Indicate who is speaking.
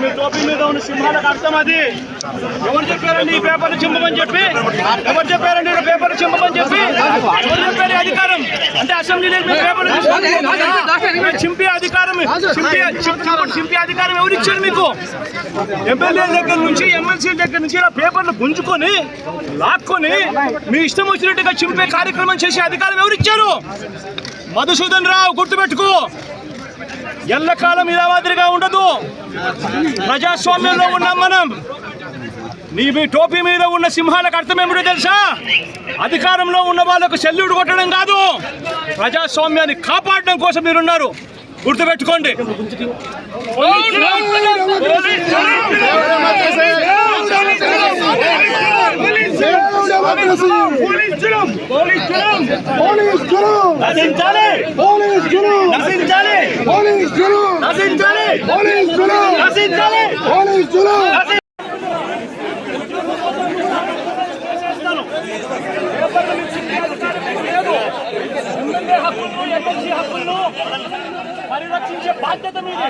Speaker 1: మీ టోపీ మీద ఉన్న సింహాలకు అర్థం అది. ఎవరు చెప్పారండి ఈ పేపర్లు చింపమని చెప్పి? ఎవరు చెప్పారండి పేపర్లు చింపమని చెప్పి? ఎవరు చెప్పారు అధికారం? అంటే అసెంబ్లీలో పేపర్లు చింపే అధికారం, చింపే అధికారం ఎవరు ఇచ్చారు మీకు? ఎమ్మెల్యే దగ్గర నుంచి ఎమ్మెల్సీ దగ్గర నుంచి ఇలా పేపర్లు గుంజుకొని లాక్కొని మీ ఇష్టం వచ్చినట్టుగా చింపే కార్యక్రమం చేసే అధికారం ఎవరు ఇచ్చారు? మధుసూదన్ రావు, గుర్తుపెట్టుకో, ఎల్లకాలం ఇలా మాదిరిగా ఉండదు. ప్రజాస్వామ్యంలో ఉన్నాం మనం. మీ టోపీ మీద ఉన్న సింహాలకు అర్థం ఏమిటో తెలుసా? అధికారంలో ఉన్న వాళ్ళకు సెల్యూట్ కొట్టడం కాదు, ప్రజాస్వామ్యాన్ని కాపాడడం కోసం మీరున్నారు. గుర్తుపెట్టుకోండి. పరిరక్షించే బాధ్యత మీదే.